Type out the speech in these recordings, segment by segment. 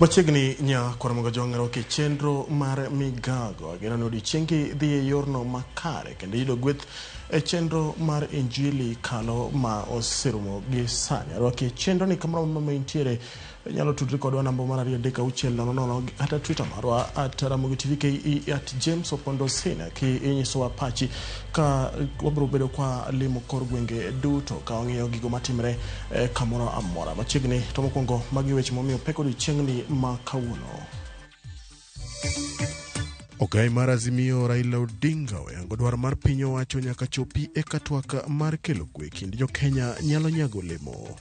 Machiegni nya kwaramoga jong'ero ke chenro mar migago ageno ni odiochiengi dhi e yorno makare kendo yudo gweth e chenro mar injili kalo ma oserumo gi sani. Arwaki chenro ni kamoro ma intiere nyalo tudri kodwa namba mar 26600 kata Twitter marwa @RamogiTV @JamesOpondosina ki inyisowa pachi ka wabro bedo kwa limo kor gwenge duto ka ong'iyo gigo matimre kamoro amora. Machiegni to mokwongo magi weche momiyo pek odiochiengni ma kawuono. Ogai mar Azimio Raila Odinga oyango dwaro mar piny owacho nyaka chopi e katwak mar kelo kwe kind Jo-Kenya nyalo nyago olemo.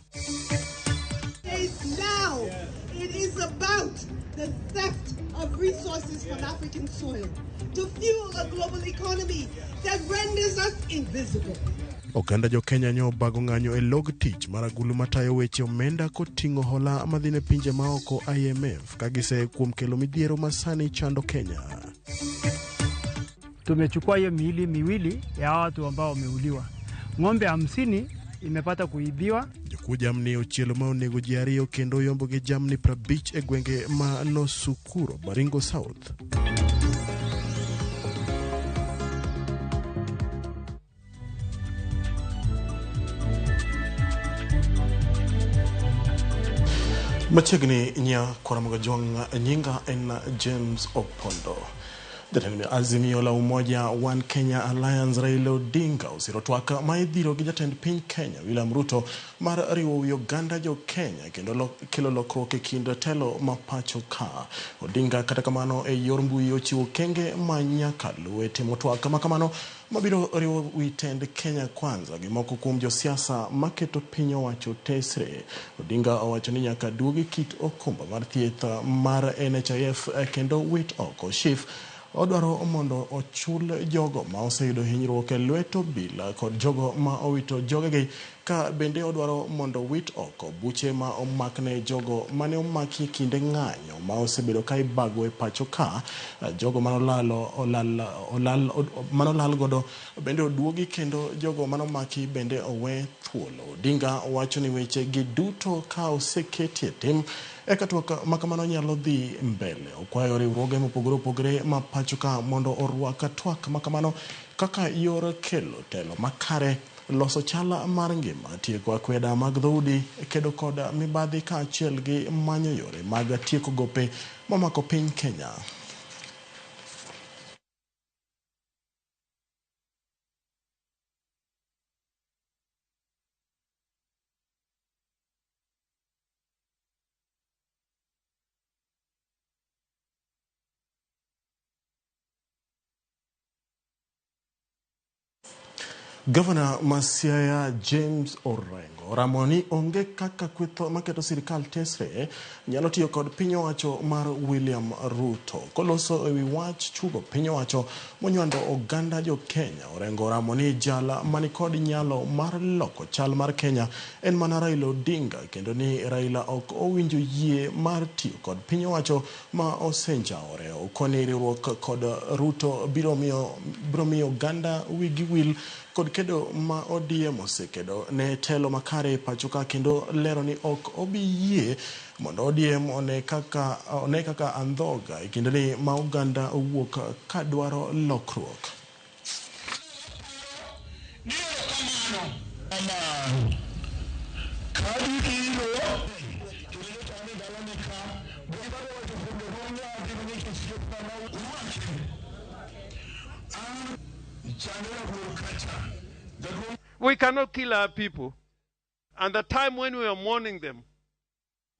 It is about the theft of resources from African soil to fuel a global economy that renders us invisible. Oganda Jo-Kenya nyo bago ng'anyo e log tich mar agulu matayo weche omenda koting'o hola madhine pinje maoko IMF kagise kuom kelo midhiero masani chando Kenya. Tumechukua hiyo miili miwili ya watu ambao wameuliwa. Ng'ombe 50 imepata kuibiwa. Joku jamni ochielo ma onego ji ariyo kendo yombo gi jamni 50 e gwenge ma Losukuro, Baringo South. Machiegni nya kwaramoga jwang' nyinga en James Opondo. Jatend Azimio la Umoja One Kenya Alliance Raila Odinga osiro twak ma idhiro gi jatend piny Kenya William Ruto mar riwo Uganda Jo-Kenya kendo kelo lokruok e kind telo ma pacho ka. Odinga kata kamano e yor mbui ochiwo kenge ma nyaka luwe timo twak ma kamano mabiro riwo wi tend Kenya Kwanza gi moko kuom josiasa maketo piny owacho tesre. Odinga owacho ni nyaka duogi kit okumba mar thieth mar NHIF kendo wit oko SHIF. Odwaro mondo ochul jogo ma oseyudo hinyruok e lweto bila kod jogo ma owito jogegi ka bende odwaro mondo wit oko buche ma omakne jogo mane omaki kinde ng'anyo ma osebedo ka ibago e pacho ka. Jogo manolal godo bende oduogi kendo jogo manomaki bende owe thuolo. Odinga wacho ni weche gi duto ka oseketi e tim eka twak makamano nyalo dhi mbele. Okwayo riwruoge mopogore opogore ma pacho ka mondo orwaka twak makamano kaka yor kelo telo makare, loso chala mar ngima, tieko akweda mag dhoudi, kedo kod mibadhi ka achiel gi manyo yore mag tieko gope mamako piny Kenya. Governor Masiaya James Orengo ramoni onge kaka kwetho maketo sirikal tesre nyalo tiyo kod piny owacho mar William Ruto. Koloso ewi wach chugo piny owacho monywando oganda Jo-Kenya, Orengo ramoni jala manikod nyalo mar loko chal mar Kenya en mana Raila Odinga kendo ni Raila ok owinjo yie mar tiyo kod piny owacho ma osenjaore. Okoni riwruok kod Ruto biro miyo oganda wigi wil kod kedo ma ODM osekedo ne telo makare pacho ka kendo lero ni ok obi yie mondo ODM one kaka andhoga kendo ni ma oganda owuok ka dwaro lokruok. We cannot kill our people. And the time when we are mourning them,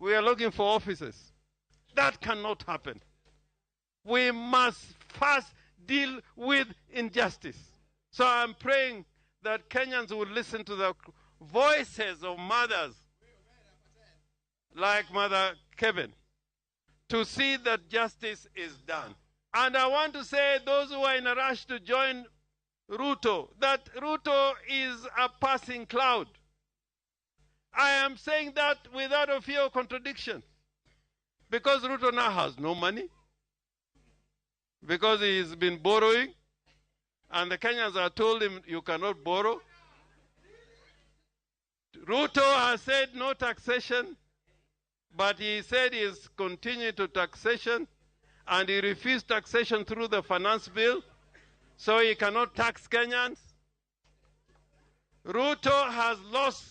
we are looking for officers. That cannot happen. We must first deal with injustice. So I'm praying that Kenyans will listen to the voices of mothers like Mother Kevin to see that justice is done. And I want to say those who are in a rush to join Ruto, that Ruto is a passing cloud. I am saying that without a fear of contradiction. Because Ruto now has no money. Because he's been borrowing. And the Kenyans have told him, you cannot borrow. Ruto has said no taxation. But he said he's continuing to taxation, and he refused taxation through the finance bill, so he cannot tax Kenyans. Ruto has lost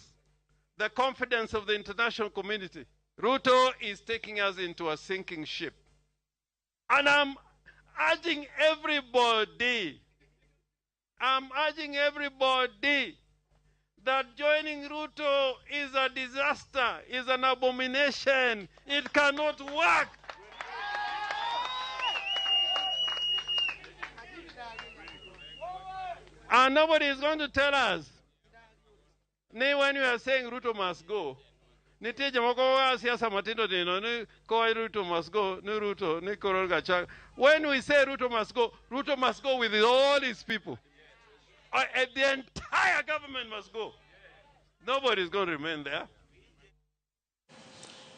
the confidence of the international community. Ruto is taking us into a sinking ship. And I'm urging everybody that joining Ruto is a disaster, is an abomination. It cannot work. And nobody is going to tell us. When we are saying Ruto must go, when we say Ruto must go with all his people. The entire government must go. Nobody is going to remain there.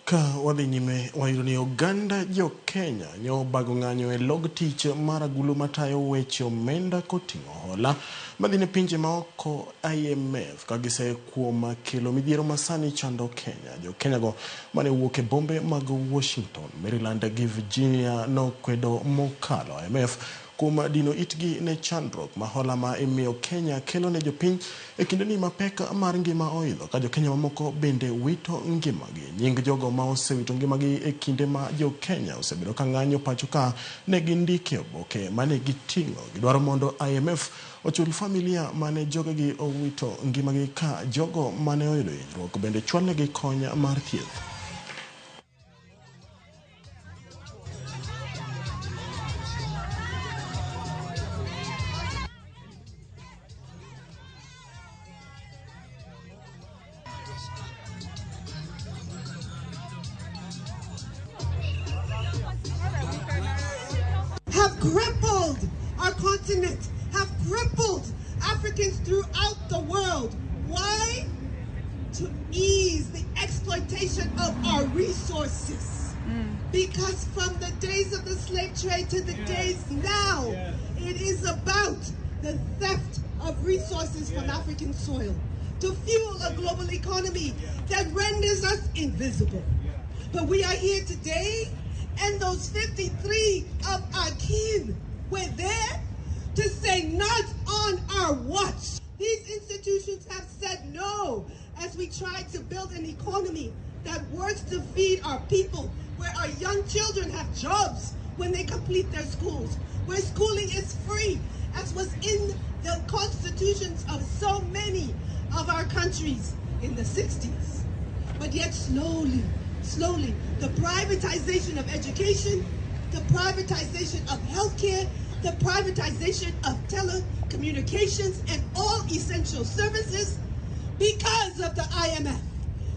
Ka wadhi nyime wayudo ni oganda jo Kenya nyo bago ng'anyo e log tich mar agulu matayo weche omenda koting'o hola madhine pinje maoko IMF ka gise kuom kelo midhiero masani chando Kenya. Jo Kenya go mane wuok e bombe mag Washington, Maryland gi Virginia nokwedo mokalo IMF kuom dino itgi ne chandruok ma hola ma imiyo Kenya kelo ne jopiny e kinde ni mapek mar ngima oidho ka jo Kenya mamoko bende wito ngimagi. Nying jogo ma osewito ngimagi e kinde ma jo Kenya osebedo ka ng'anyo pacho ka ne gindike oboke mane giting'o gidwaro mondo IMF ochul familia mane jogegi owito ngimagi ka jogo mane oyudo hinyruok bende chwalnegi kony mar thieth. Have crippled our continent, have crippled Africans throughout the world. Why? To ease the exploitation of our resources. Because from the days of the slave trade to the days now, it is about the theft of resources from African soil to fuel a global economy that renders us invisible. But we are here today, and those 53 of our kin were there to say not on our watch. These institutions have said no as we try to build an economy that works to feed our people, where our young children have jobs when they complete their schools, where schooling is free, as was in the constitutions of so many of our countries in the 60s. But yet slowly, the privatization of education, the privatization of healthcare, the privatization of telecommunications and all essential services, because of the IMF,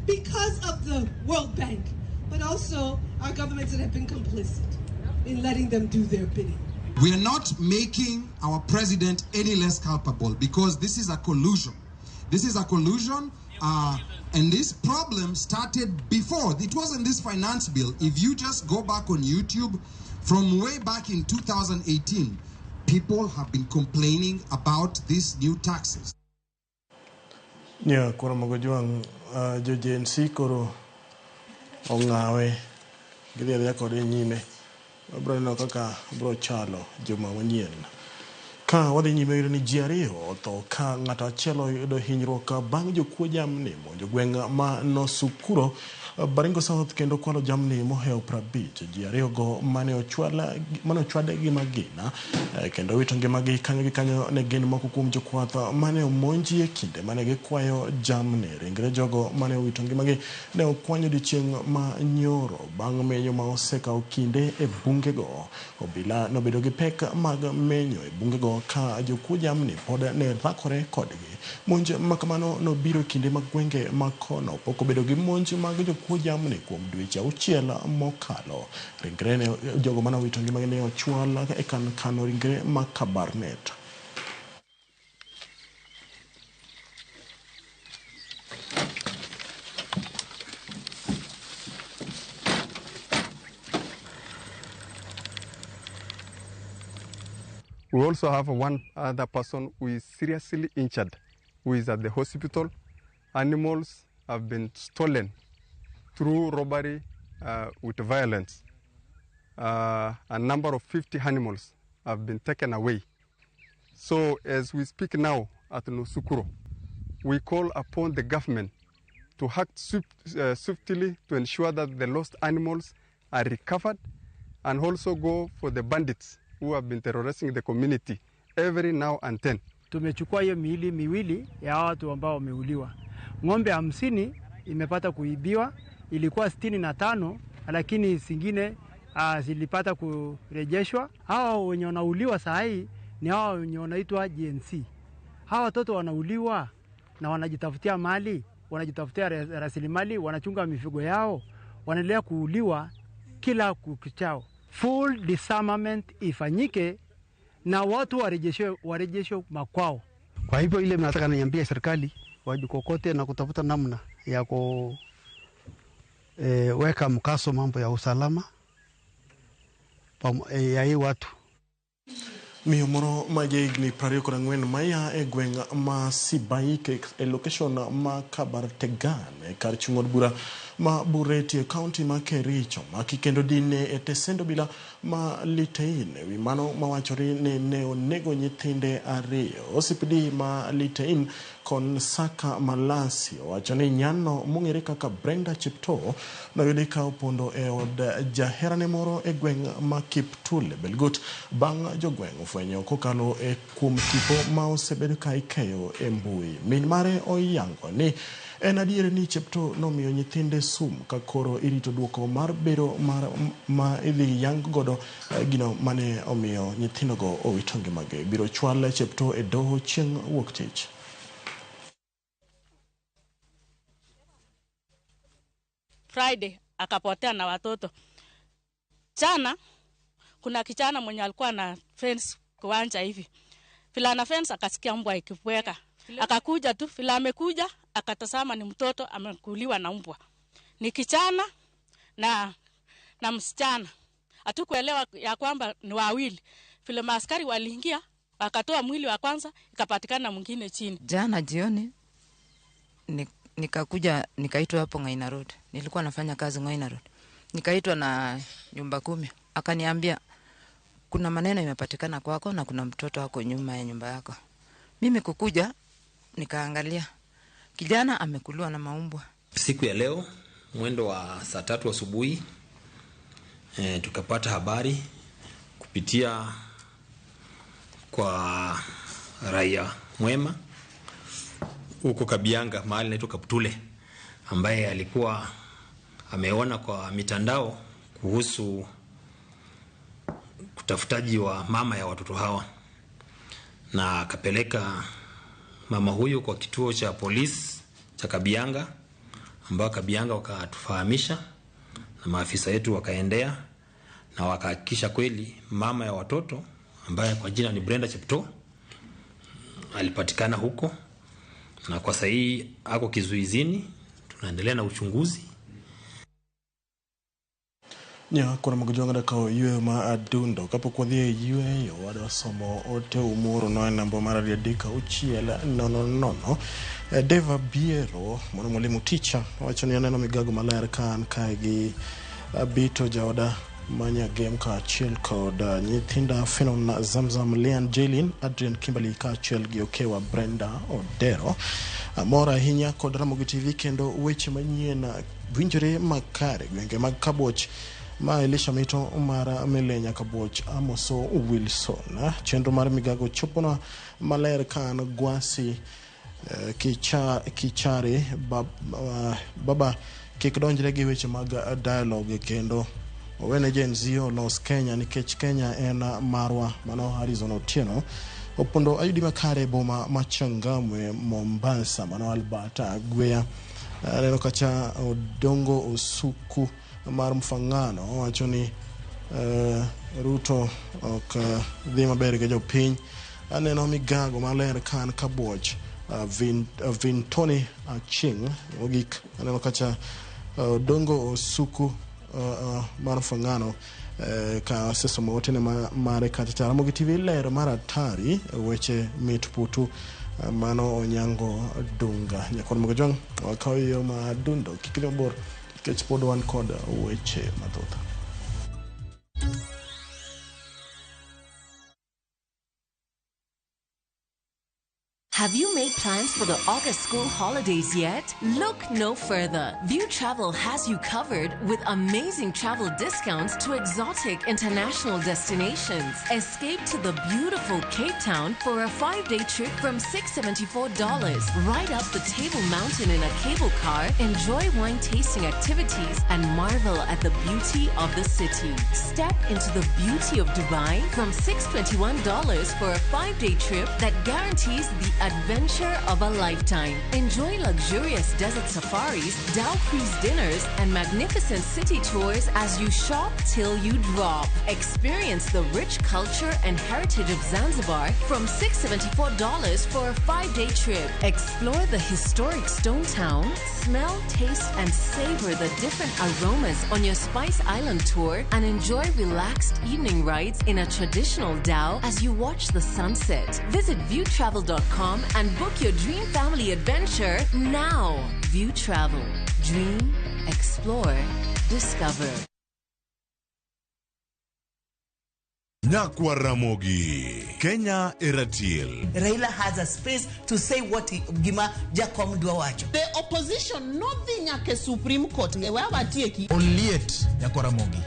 because of the World Bank, but also our governments that have been complicit in letting them do their bidding. We are not making our president any less culpable, because this is a collusion. This is a collusion, and this problem started before. It wasn't this finance bill. If you just go back on YouTube, from way back in 2018, people have been complaining about these new taxes. Yeah, koro mogojuang jojensi koro ongawe gidhi kode nyime bro no kaka bro chalo juma manyien ka wadhi nyime yudo ni ji ariyo otho ka ng'ato achiel oyudo hinyruok bang' jokuo jamni monjo gweng' ma Nosukuro, Baringo South kendo kwalo jamni mohewo 50. Ji ariyo go mane ochwade gi magina kendo wito ngimagi kanyo gi kanyo ne gin moko kuom jokwath mane omonji e kinde mane gikwayo jamni. Ringre jogo mane owito ngimagi ne okwanyo odiochieng' ma nyoro bang' menyo ma osekawo kinde e bungego. Obila nobedo gi pek mag menyo e bungego ka jokuo jamni pod ne rakore kodgi. Monj makamano nobiro kinde mag gwenge makono pok obedo gi monj mag jokuo jamni kuom dweche 6 mokalo. Ringre ne jogo mane owito ngimagi ne ochwal e kano ringre ma Kabarnet. We also have one other person who is seriously injured, who is at the hospital. Animals have been stolen through robbery with violence. A number of 50 animals have been taken away. So as we speak now at Nusukuro, we call upon the government to act swiftly to ensure that the lost animals are recovered, and also go for the bandits who have been terrorizing the community every now and then. Tumechukua hiyo miili miwili ya watu ambao wameuliwa. Ng'ombe 50 imepata kuibiwa, ilikuwa 65, lakini zingine zilipata kurejeshwa. Hao wenye wanauliwa saa hii ni hao wenye wanaitwa GNC. Hao watoto wanauliwa na wanajitafutia mali, wanajitafutia rasilimali, wanachunga mifugo yao, wanaendelea kuuliwa kila kukichao. Full disarmament ifanyike na watu warejeshwe makwao. Kwa hivyo ile nataka niambie serikali wajikokote na kutafuta namna ya weka mkaso mambo ya usalama ya hii watu. Miyomoro majegni prario korangwen maya egweng ma Sibaike location ma Kabartegan kar chungod bura ma Bureti county ma Kericho ma kikendo dine etesendo bila ma Litein wi mano mawachore ne onego nyithinde ariyo. Osipidi ma Litein kon Saka Malasi wachone nyano mungere kaka Brenda Cheptoo na yudika opondo e od jaherane moro e gweng ma Kiptule Belgut bang jogweng ufwenyo kokalo e kuom tipo ma osebedo ka ikeyo e mbui. Min mare oyango ni en adier ni Cheptoo nomiyo nyithinde sum ka koro irito duoko mar bero ma idhi yang godo gino mane omiyo nyithindogo owito ngimagi. Biro chwal Cheptoo e doho chieng' wuok tich. Friday akapotea na watoto. Jana kuna kijana mwenye alikuwa na fence kiwanja hivi. Vile ana fence akasikia mbwa ikibweka. Akakuja tu, vile amekuja akatazama ni mtoto amekuliwa na mbwa. Ni kijana na msichana. Hatukuelewa ya kwamba ni wawili. Vile maaskari waliingia wakatoa mwili wa kwanza ikapatikana mwingine chini. Jana jioni nikakuja nikaitwa hapo Ngaina Road. Nilikuwa nafanya kazi Ngaina Road. Nikaitwa na nyumba 10. Akaniambia kuna maneno imepatikana kwako na kuna mtoto wako nyuma ya nyumba yako. Mimi kukuja nikaangalia kijana amekuliwa na maumbwa. Siku ya leo mwendo wa saa 3 asubuhi tukapata habari kupitia kwa raia mwema huko Kabianga mahali naitwa Kaptule, ambaye alikuwa ameona kwa mitandao kuhusu kutafutaji wa mama ya watoto hawa, na akapeleka mama huyu kwa kituo cha polisi cha Kabianga, ambao Kabianga wakatufahamisha na maafisa yetu wakaendea na wakahakikisha kweli mama ya watoto ambaye kwa jina ni Brenda Cheptoo alipatikana huko, na kwa sasa hii ako kizuizini. Tunaendelea na uchunguzi. Nya kuna mgojanga da kao yue ma adundo kapo kwa dhie yue yo wada somo ote umuru noe nambo marari ya dika uchiela nono Deva Biero mwana mwalimu teacher wachani ya neno migago malayar kaan kaigi bito jawada manya game ka chill code nyithinda Fenon na Zamzam Leon Jaylin Adrian Kimberly ka chill giokewa Brenda Odero Mora hinya kod Ramogi TV kendo weche manyien winjore makare gwenge mag Kaboch ma Elisha Mito mara Melenya Kaboch Amoso Wilson chenro mar migago chopona maler kan gwasi kichare baba kikdonjre gi weche mag dialogue kendo owene jenzio los Kenya nikech Kenya en marwa mano Arizona Otieno opondo ayudi makare boma machangamwe Mombasa mano Albata Gweya neno kacha Odongo Osuku mar Mfangano wachoni Ruto ok dhi maber gi jopiny aneno migago maler kan Kaboch Vintoni Aching ogik aneno kacha Odongo Osuku mar Mfangano ka seso motene mare kata Ramogi TV lero maratari weche mitputu mano Onyango Dunga nyakon mgojong wakayo ma dundo kikilo bor Sketch pod wan kod weche mathoth. Have you made plans for the August school holidays yet? Look no further. View Travel has you covered with amazing travel discounts to exotic international destinations. Escape to the beautiful Cape Town for a 5-day trip from $674. Ride up the Table Mountain in a cable car, enjoy wine tasting activities, and marvel at the beauty of the city. Step into the beauty of Dubai from $621 for a 5-day trip that guarantees the adventure of a lifetime. Enjoy luxurious desert safaris, Dow cruise dinners, and magnificent city tours as you shop till you drop. Experience the rich culture and heritage of Zanzibar from $674 for a 5-day trip. Explore the historic Stone Town, smell, taste, and savor the different aromas on your Spice Island tour, and enjoy relaxed evening rides in a traditional Dow as you watch the sunset. Visit viewtravel.com and book your dream family adventure now. View Travel. Dream, explore, discover. Nyakwaramogi, Kenya Eratil. Raila has a space to say what Gima Jacob Duawacho. The opposition, nothing like a Supreme Court. Oliet Nyakwaramogi.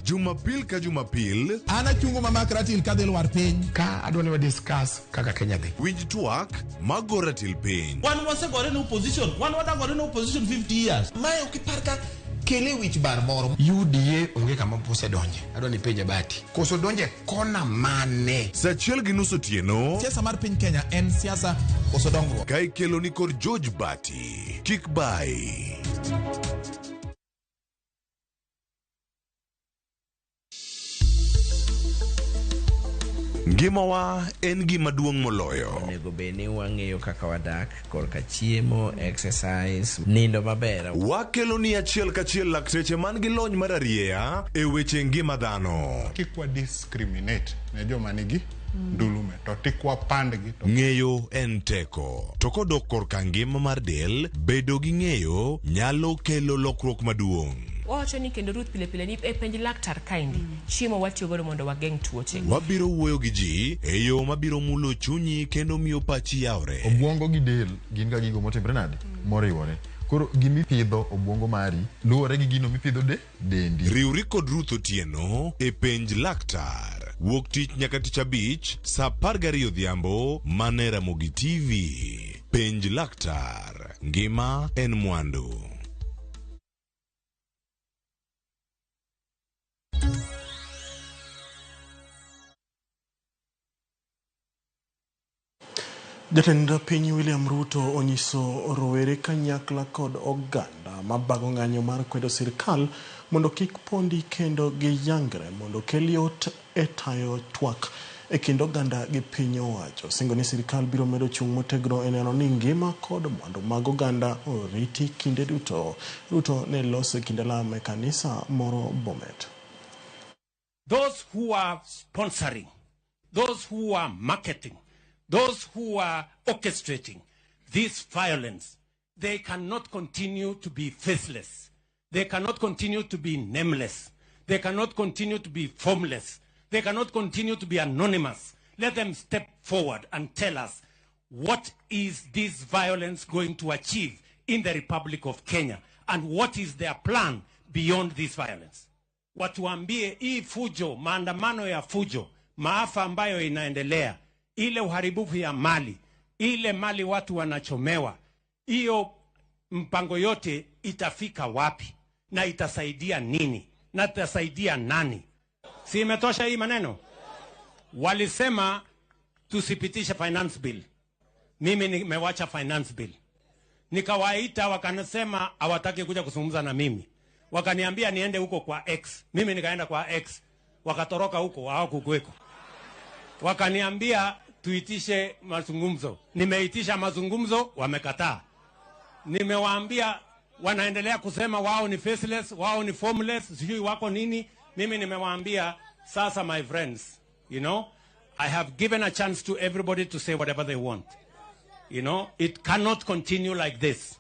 Jumapil ka Jumapil. Ana chungo mama Ratil kadel war piny. Ka adwani wa discuss kaka Kenya dhi. Winj tuak magoratil piny. One was a no opposition. One was a no opposition 50 years. Mayo kiparka kele wich bar moro. UDA onge kama pose donje. Adwani penje bati. Koso donje kona mane. Sachiel gi nus otieno. Siasa mar piny Kenya en siasa koso dongruok. Kai kelo ni kod George Bati. Kik bai. Ngimawa en gima duong' moloyo. Onego beni wang'eyo kaka wadak, korka chiemo, exercise, nindo maber. Wakelo ni achiel kachiel lakteche man gi lony mar arieya e weche ngima dhano. Kikwa discriminate ne joma nigi ndulume to tikwa pandgi to ng'eyo en teko. To kodok korka ngima mar del, bedo gi ng'eyo nyalo kelo lokruok maduong'. Wacho ni kendo Ruth pile ni e penj laktar kaindi chiemo watiyo godo mondo wageng tuoche. Wabiro wuoyo gi ji e yo mabiro mulo chunyi kendo miyo pachi yawre. Obwongo gi del gin ga gigo motimre nade moriwore. Koro gimi pidho obwongo mari luwore gi gino mipidho dendi. Riwri kod Ruth Otieno e penj laktar. Wuok tich nyaka tich abich saa 12 odhiambo mane Ramogi TV. Penj laktar. Ngima en mwandu. Jatend piny William Ruto onyiso rowere kanyakla kod oganda mabago ng'anyo mar kwedo sirkal mondo kik pondi kendo giyangre mondo kel yot e tayo twak e kind oganda gi piny owacho. Singo ni sirkal biro medo chung' motegno e neno ni ngima kod mwandu mag oganda oriti kinde duto. Ruto ne loso kinde lamo e kanisa moro Bomet. Those who are sponsoring, those who are marketing, those who are orchestrating this violence, they cannot continue to be faceless. They cannot continue to be nameless. They cannot continue to be formless. They cannot continue to be anonymous. Let them step forward and tell us, what is this violence going to achieve in the Republic of Kenya? And what is their plan beyond this violence? Watuambie hii fujo, maandamano ya fujo, maafa ambayo inaendelea, ile uharibifu ya mali, ile mali watu wanachomewa, hiyo mpango yote itafika wapi na itasaidia nini na itasaidia nani? Si imetosha hii maneno? Walisema tusipitishe finance bill. Mimi nimewacha finance bill. Nikawaita wakanasema hawataki kuja kuzungumza na mimi. Wakaniambia niende huko kwa X. Mimi nikaenda kwa X. Wakatoroka huko hawakukweko. Wakaniambia tuitishe mazungumzo. Nimeitisha mazungumzo, wamekataa. Nimewaambia wanaendelea kusema wao ni faceless, wao ni formless, sijui wako nini. Mimi nimewaambia sasa, my friends, you know, I have given a chance to everybody to say whatever they want. You know, it cannot continue like this.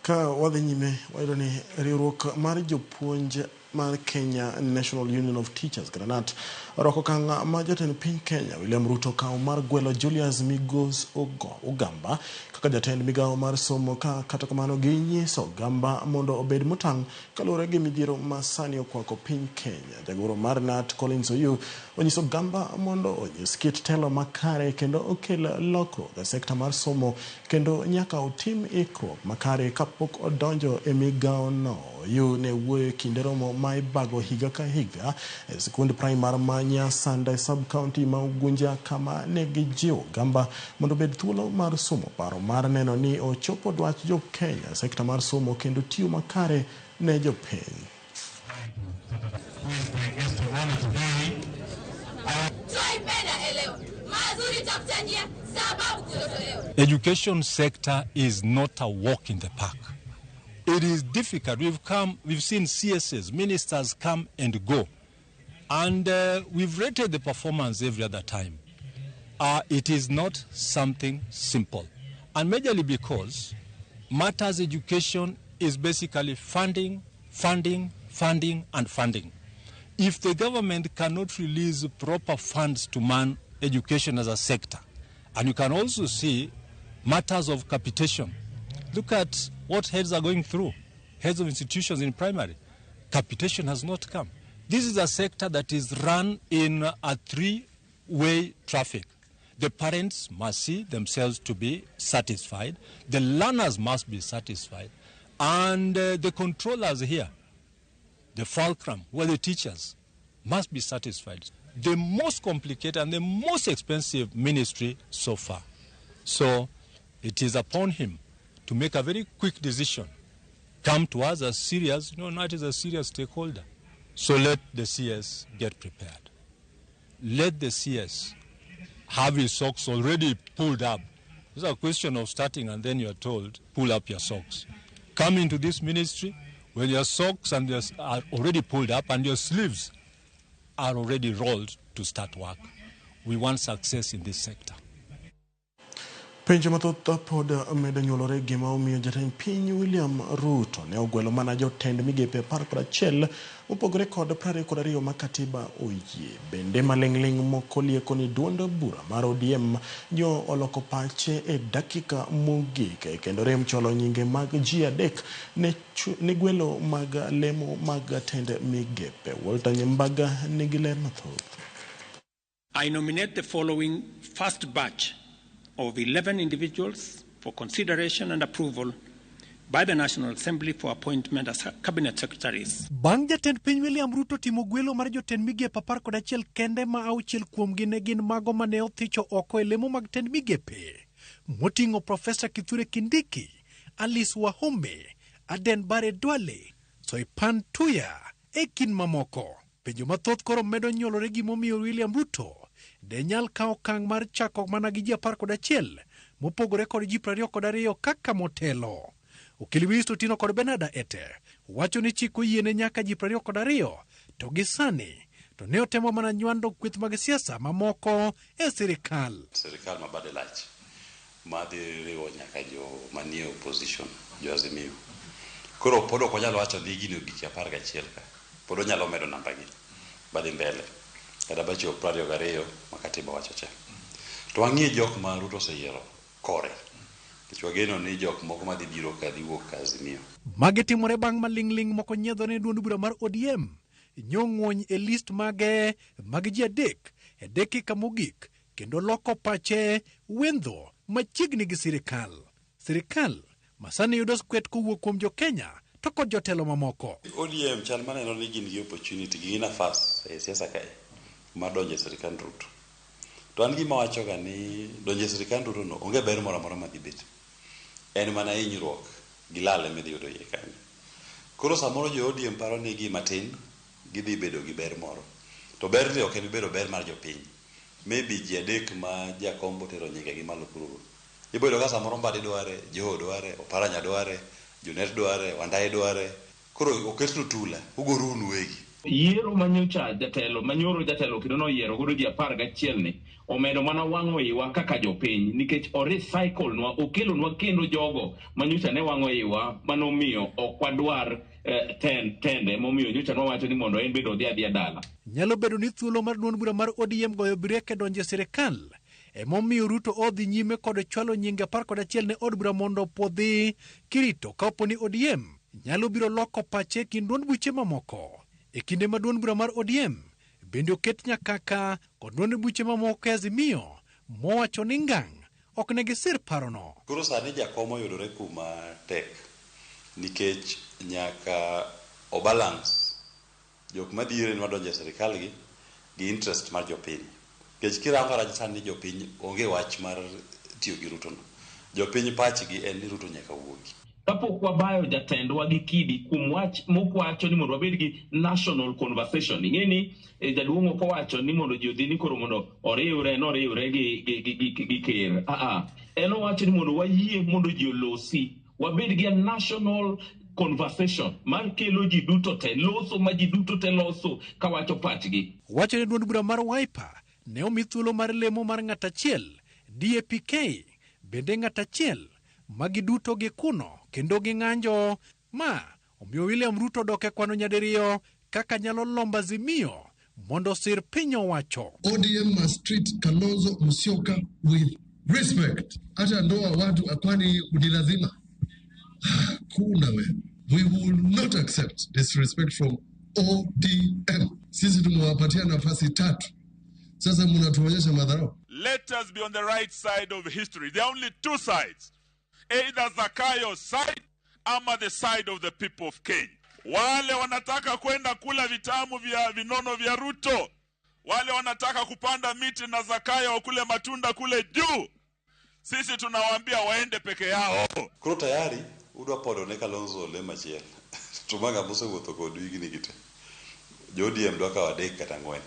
Ka wadhi nyime wayudo ni riwruok mar jopuonj mar Kenya National Union of Teachers Granat oroko kang' ma jatend piny Kenya William Ruto kawo mar gwelo Julius Migos Ogamba kaka jatend migawo mar somo kata kamano ginyiso Ogamba mondo obed motang' kaluwore gi midhiero ma sani okwako piny Kenya. Jagoro mar NAT Collins Oyu onyiso Ogamba mondo onyis kit telo makare kendo okel lokruok e sekta mar somo kendo nyaka otim ikruok makare kapok odonjo e migawo no. Oyu ne wuoyo kinde romo ma ibago higa ka higa e sikund primar ma Nyasanda sub-county ma Ugunja kama ne gijiwo Ogamba mondo bed thuolo mar somo paro mar neno ni ochopo dwach jo Kenya sekta mar somo kendo tiyo makare ne jopiny. Education sector is not a walk in the park. It is difficult. We've seen CSs, ministers come and go. And we've rated the performance every other time. It is not something simple. And majorly because matters education is basically funding, and funding. If the government cannot release proper funds to man education as a sector, and you can also see matters of capitation. Look at what heads are going through, heads of institutions in primary. Capitation has not come. This is a sector that is run in a three-way traffic. The parents must see themselves to be satisfied, the learners must be satisfied, and the controllers here, the fulcrum, where the teachers, must be satisfied. The most complicated and the most expensive ministry so far. So it is upon him to make a very quick decision, come to us as serious, NAT is a serious stakeholder. So let the CS get prepared. Let the CS have his socks already pulled up. It's a question of starting and then you're told, pull up your socks. Come into this ministry when your socks are already pulled up and your sleeves are already rolled to start work. We want success in this sector. Penjo mathoth pod medo nyuolore gima omiyo jatend piny William Ruto ne ogwelo mana jotend migepe 11 mopogore kod 22 ma katiba oyie. Bende maling'ling moko lieko ni duond bura mar ODM nyo oloko pache e dakika mogik kendo rem cholo nyinge mag ji adek ne gwelo mag lemo mag tend migepe. Walter Nyembaga nigi ler mathoth. I nominate the following first batch of 11 individuals for consideration and approval by the National Assembly for appointment as cabinet secretaries. Bang' jatend piny William Ruto timo gwelo mar jotend migepe 11 kende ma auchiel kuomgi ne gin mago mane othicho oko e lemo mag tend migepe moting'o Profesa Kithure Kindiki, Alice Wahome, Aden Bare Duale, Soipan Tuya e kin mamoko. Penjo mathoth koro medo nyuolore gimomiyo William Ruto de nyal kawo okang' mar chako mana gi ji 11 mopogore kod ji 22 kaka motelo. Okil Wisto Tino kod Benada Ete wacho ni chik oyiene nyaka ji 22 to gi sani to ne otemo mana nywando kweth mag siasa mamoko e sirikal. Sirikal mabade lach madhi riwo nyaka jo manie opposition, jo Azimio. Koro pod ok onyalo wacho ni gini ogik 11 ka. Pod onyalo medo namba gi badhi mbele. Kada bacho 22 makatiba wacho cha. To ang'e jok ma Ruto oseyiero kore. Kichwageno ni jok moko madhi biro ka dhi wuok Azimio. Magi timore bang' maling'ling moko nyiedho ne duond bura mar ODM nyong'wony e list mage mag ji adek e dakika mogik kendo loko pache wendho machiegni gi sirikal. Sirikal masani yudo skwet kowuok kuom jo Kenya to kod jotelo mamoko. ODM chal maneno ni gin gi opportunity gi nafas e siasa kae mar donjo e sirikand Ruto. To an gima wacho ga ni donjo e sirikand Ruto no onge ber moro amora madhi bet. En mana hinyruok gi lal midhi yudo iye kanyo. Koro samoro jo ODM paro ni gima tin gidhi bedo gi ber moro. To ber ni ok en bedo ber mar jopiny. Maybe ji adek ma jakombo tero nyinge gi malo kuro. Ibodo ka samoro Mbadi dware, Joho dware, Oparanya dware, Junet dware, Wandai dware. Koro oketo tula, ugorunu wegi. Yiero manyocha jatelo manyoro jatelo kendo no yiero godo ji 11 ni omedo mana wang'o iwa kaka jopiny nikech o recycle nwa okelo nwa kendo jogo manyocha ne wang'o iwa manomiyo okwadwar tende momiyo nyocha nowacho ni mondo en bedo odhi dala. Nyalo bedo ni thuolo mar duond bura mar ODM goyo breke donje sirikal emomiyo Ruto odhi nyime kod chwalo nyinge 11 ne od bura mondo podhi kirito kapo ni ODM nyalo biro loko pache kind duond buche mamoko. E kinde ma duond bura mar ODM bende oket nyakaka kod duond buche mamoko Azimio mowacho ni ngang' ok ne gisir parono. Koro sani jakom oyudore kuma tek nikech nyaka obalance jok madhiere ni wadonje sirikal gi interest mar jopiny. Nikech kirango Rajasthan ni jopiny onge wach mar tiyo gi Ruto no. Jopiny pachgi en ni Ruto nyaka wuogi. Kapok wabayo jatendwa gi kidi kuom wach mokwacho ni mondo wabed gi national conversation. Ing'eni jaduong' ok owacho ni mondo ji odhi ni koro mondo oriwre gi ker. En owacho ni mondo wayie mondo ji olosi. Wabed gi national conversation mar kelo ji duto te loso ma ji duto te loso kawacho pachgi. Wacho ni duond bura mar Wiper ne omi thuolo mar lemo mar ng'at achiel DAPK bende ng'at achiel magi duto gi kuno kendo gi ng'anjo ma omiyo William Ruto doke kwano nyadiriyo kaka nyalo lomba Azimio mondo sir piny owacho. ODM must treat Kalonzo Musyoka with respect. Hata ndoa watu akwani udilazima. Kuna we. We will not accept disrespect from ODM. Sisi tumewapatia nafasi 3. Sasa mnatuonyesha madharau. Let us be on the right side of history. There are only 2 sides. Either Zakayo's side ama the side of the people of Kenya. Wale wanataka kwenda kula vitamu vya vinono vya Ruto. Wale wanataka kupanda miti na Zakayo kule matunda kule juu. Sisi tunawaambia waende peke yao. Kuro tayari udwa podo ne Kalonzo le machiel. Tumanga mose wuotho kod wigni gite. ODM dwa ka wadek kata 4.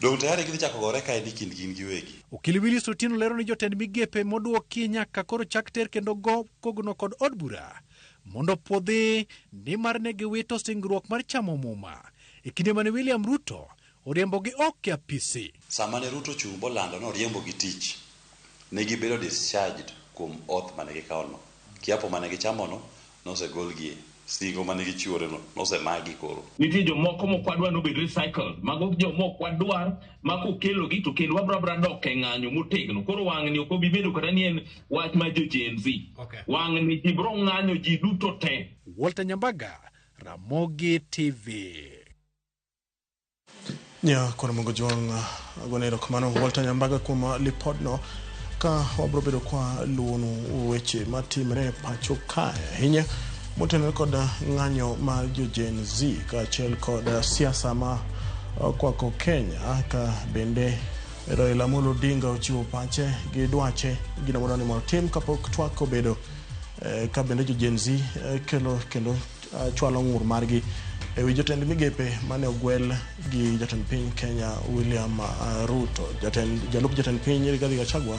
Dong tayari gidhi chako gore kae dikind gin giwegi. Okil Willis Otieno lero ni jotend migepe moduoki nyaka koro chak ter kendo go kogno kod od bura mondo podhi ni mar ne giwito singruok mar chamo muma e kinde mane William Ruto oriembo gi ok apisi. Sama ne Ruto chung bolando no oriembo gi tich ne gibedo discharged kuom oath mane gikawono. Kiapo mane gichamo no nosegolgi. Sigo mane gichiwore no nosemagi koro. Nitie jomoko mokwadwa no bed recycle. Mago jomoko wadwar makokelo gi to kendo wabra dok e ng'anyo motegno. Koro wang'ni ok obi bedo kata ni en wach ma jo Gen Z. Wang'ni ji bro ng'anyo ji duto te. Walter Nyambaga, Ramogi TV. Nya kora mongo jwang agonero kamano Walter Nyambaga kuma lipodno ka wabro bedo kwa luonu weche matimre pacho kae. Hinya Mutene koda ng'anyo mar jo Gen Z ka chel koda siasa ma kwako Kenya ka bende Raila Amolo Odinga ochiwo pache gi dwache gino modani mar tim kapok twak obedo ka bende jo Gen Z kelo kendo chwalo ng'ur margi ewi jotend migepe mane ogwel gi jatend piny Kenya William Ruto. Jalup jatend piny Rigathi Gachagua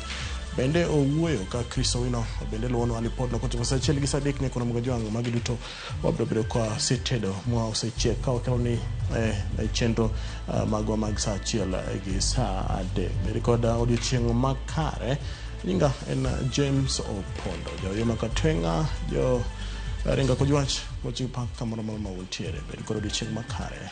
bende owuoyo ka Chris Owino bende luono alipodno koto sachiel gi sadek ne kuna mgajwango magi duto wabro bedo kwa setedo mwa osechiek ka wakelo ni chenro magwa mag saa achiel gi saa ade merikoda odiochieng' makare nyinga en James Opondo jo makatwenga jo ringa kujwach mochipa kamano mauntiere merikoda odiochieng' makare.